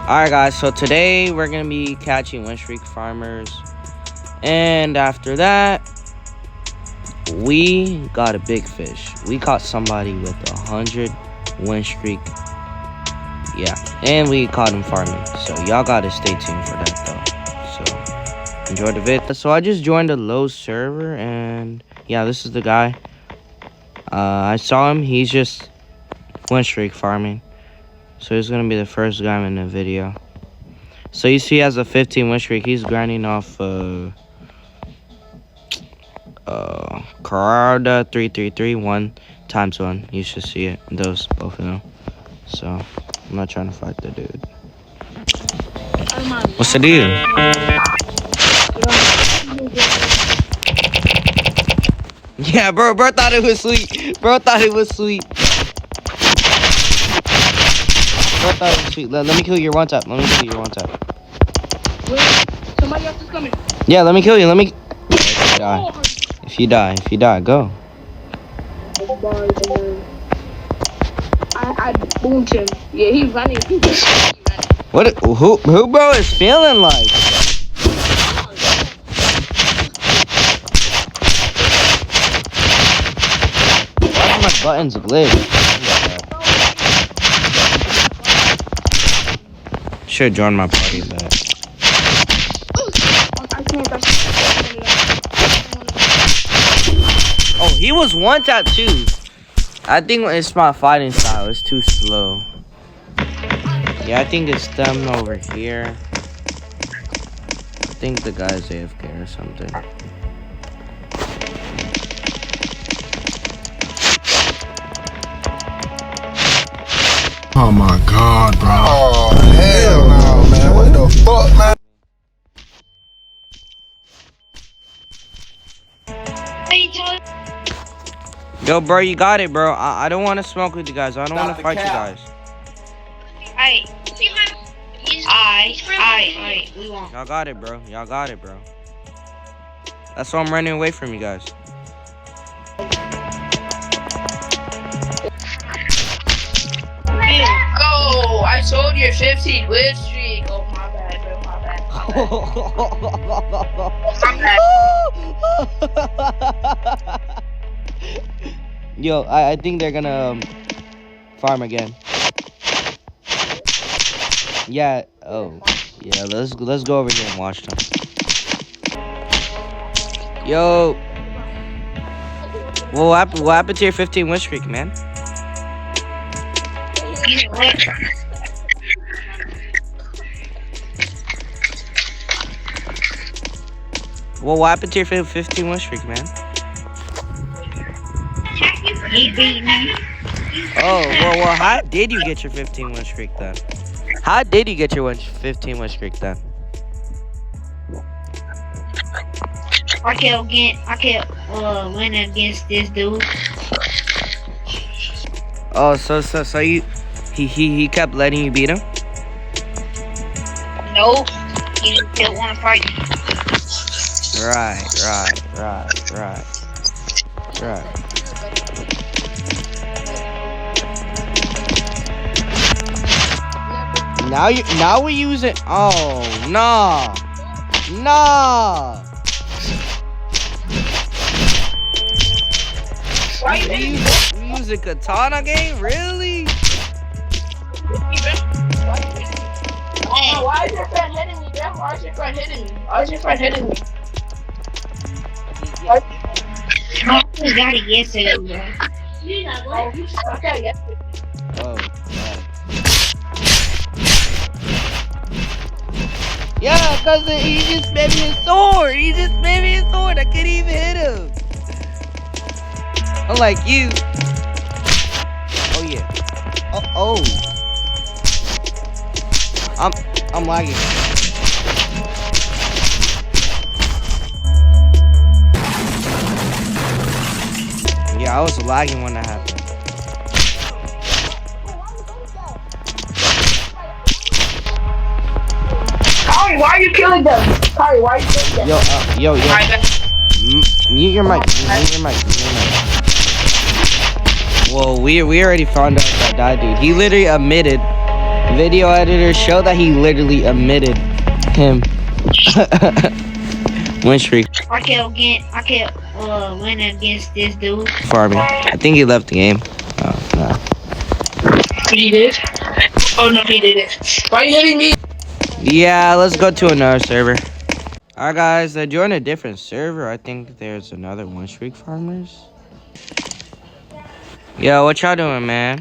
Alright guys, so today we're gonna be catching Winstreak farmers, and after that we got a big fish. We caught somebody with 100 Winstreak. Yeah, and we caught him farming, so y'all gotta stay tuned for that though. So enjoy the vid. So I just joined a low server, and yeah, this is the guy. I saw him. He's just Winstreak farming. So he's gonna be the first guy in the video. So you see, he has a 15 win streak. He's grinding off Carrada 333 1x1. You should see it. Those both of them. So I'm not trying to fight the dude. What's the deal? Yeah, bro thought it was sweet. Bro thought it was sweet. Let me kill your one tap. Wait, somebody else is coming. Yeah, let me kill you. If you die, go. I boomed him. Yeah, he's running. What? Who bro is feeling like? Why are my buttons glitch? Should join my party, but oh, he was one tap too. I think it's my fighting style. It's too slow. Yeah, I think it's them over here. I think the guy's AFK or something. Oh my god, bro. Oh, hell no, man. What the fuck, man? Yo, bro, you got it, bro. I don't want to smoke with you guys. I don't want to fight you guys. Alright, we won't. Y'all got it, bro. That's why I'm running away from you guys. Oh, I told you 15 win streak. Oh, my bad, bro. Yo, I think they're gonna farm again. Yeah. Oh, yeah. Let's go over here and watch them. Yo, what happened to your 15 win streak, man? Well, what happened to your 15 win streak, man? He beat me. Oh, well, how did you get your 15 win streak then? How did you get your 15 win streak then? I kept winning against this dude. Oh, so he kept letting you beat him? Nope. He didn't want to fight me. Right. Now we use it. Oh, nah. Why we use a katana game? Really? Why is your friend hitting me, Jeff? Why is your friend hitting me? I just got it yesterday, bro. Okay, Oh, yeah, cause he just made me a sword. I couldn't even hit him. Unlike you. Oh yeah. Oh. I'm lagging. Yeah, I was lagging when that happened. Kari, why are you killing them? Yo. Mute your mic. Well, we already found out that dude. He literally admitted Video editor, show that he literally omitted him. Win streak. I can't win against this dude. Farming. I think he left the game. Oh, no. He did? Oh no, he didn't. Why are you hitting me? Yeah, let's go to another server. Alright guys, I joined a different server. I think there's another Win Streak farmers. Yo, what y'all doing, man?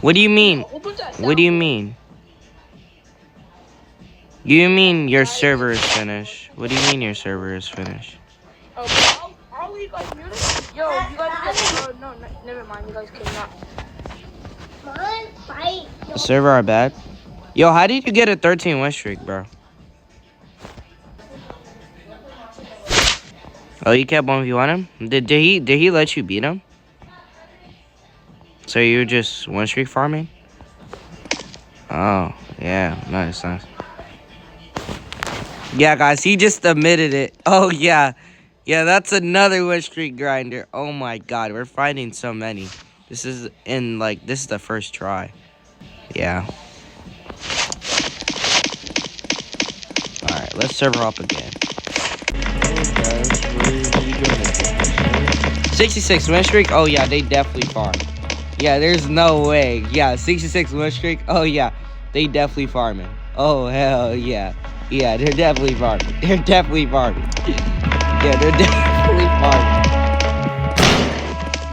What do you mean? What do you mean? You mean your server is finished? What do you mean your server is finished? Oh, are you guys muted? Yo, you guys no, never mind. You guys cannot. The server are bad. Yo, how did you get a 13 win streak, bro? Oh, you kept 1v1 him? Did he let you beat him? So you were just win streak farming? Oh, yeah, nice. Yeah, guys, he just admitted it. Oh, yeah. Yeah, that's another win streak grinder. Oh, my God. We're finding so many. This is the first try. Yeah. Alright, let's server up again. 66 win streak? Oh, yeah, they definitely farm. Yeah, there's no way. Yeah, 66 win streak? Oh, yeah, they definitely farming. Oh, hell yeah. Yeah, they're definitely farming. They're definitely farming. Yeah, they're definitely farming.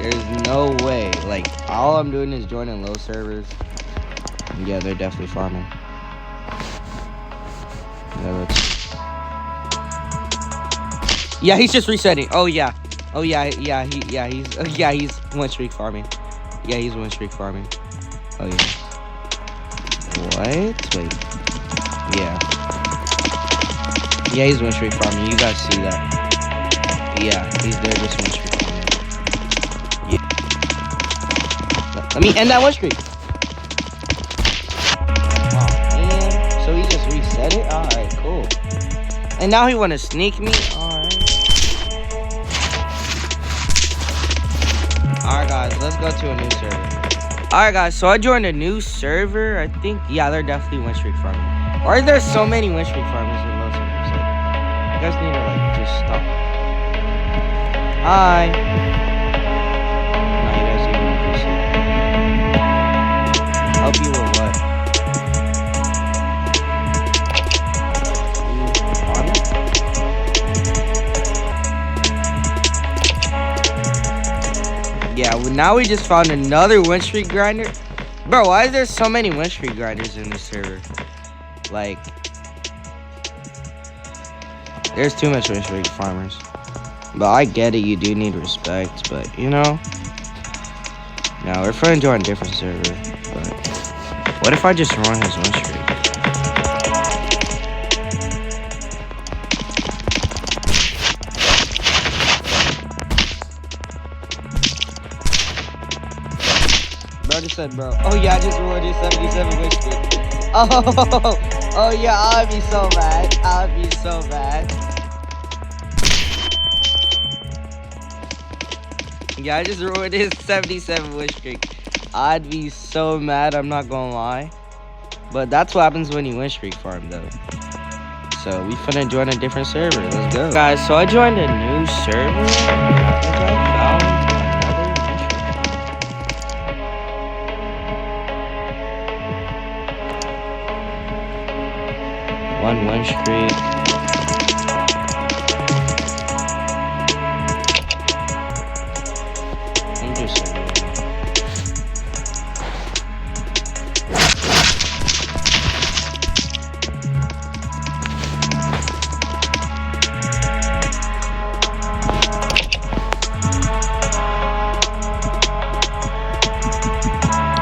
There's no way. Like, all I'm doing is joining low servers. Yeah, they're definitely farming. Yeah, he's just resetting. Oh, yeah. Oh, he's win streak farming. Yeah, he's win streak farming. Oh, yeah. What? Wait. Yeah. Yeah, he's win streak farming. You guys see that. Yeah, he's there just win streak farming. Yeah. Let me end that win streak. Oh, man. So he just reset it? Alright, cool. And now he want to sneak me? Alright. Alright, guys, let's go to a new server. Alright, guys, so I joined a new server. I think, yeah, they're definitely win streak farming. Why are there so many win streak farmers in low servers? Like, you guys need to, like, just stop. Hi. No, you guys didn't appreciate it. Help you with what? Yeah, well, now we just found another win streak grinder. Bro, why is there so many win streak grinders in this server? Like, there's too much win streak farmers. But I get it, you do need respect, but you know. No, we're trying to join a different server. But what if I just run his win streak? Bro just said, bro. Oh yeah, I just ruined his 77 win streak. Oh yeah, I'll be so mad. I'll be so mad. Yeah, I just ruined his 77 win streak. I'd be so mad, I'm not gonna lie. But that's what happens when you win streak farm though. So we finna join a different server. Let's go. Guys, so I joined a new server. I think I found another win streak. I'm just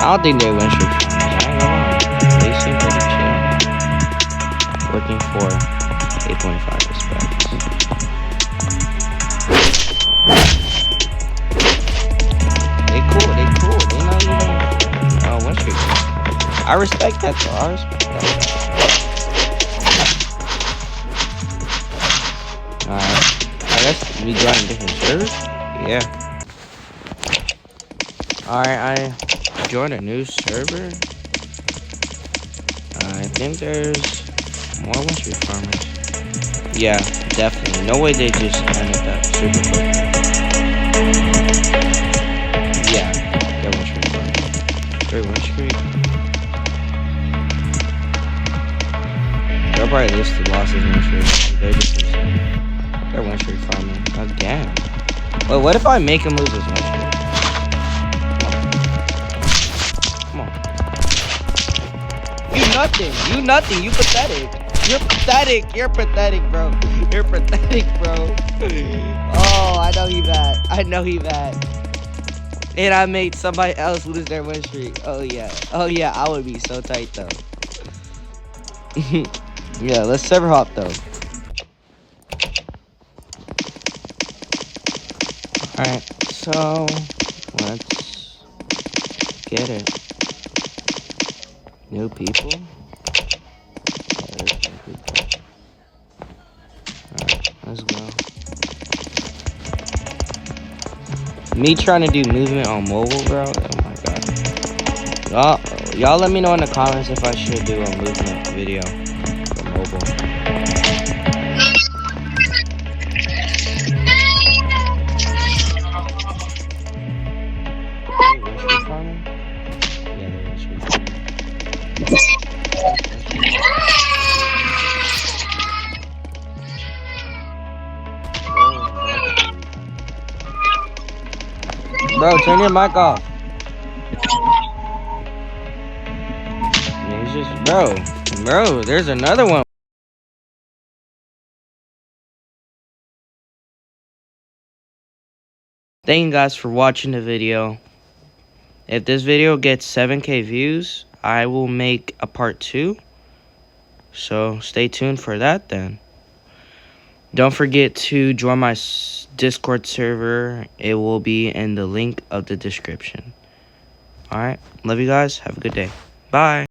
I don't think they win streak farmers. I ain't gonna lie. They seem pretty chill. Working for 8.5 respect. They cool. They not even win streak. I respect that though. I respect that. Alright. I guess we join different servers? Yeah. Alright, I joined a new server. I think there's more Winstreak farmers. Yeah, definitely. No way they just ended that super quick. Yeah, they're Winstreak farmers. They're Winstreak. They're probably listed lost as Winstreak. They're Winstreak farming again. Wait, what if I make him lose his Winstreak? Come on. You nothing. You nothing. You pathetic. You're pathetic. You're pathetic, bro. You're pathetic, bro. Oh, I know he bad. I know he bad. And I made somebody else lose their win streak. Oh, yeah. Oh, yeah. I would be so tight, though. Yeah, let's server hop, though. Alright, so let's get it. New people? Alright, let's go. Me trying to do movement on mobile, bro? Oh my god. Y'all let me know in the comments if I should do a movement video for mobile. Bro, turn your mic off. He's just, bro, there's another one. Thank you guys for watching the video. If this video gets 7K views, I will make a part 2. So stay tuned for that then. Don't forget to join my Discord server. It will be in the link of the description. Alright, love you guys. Have a good day. Bye.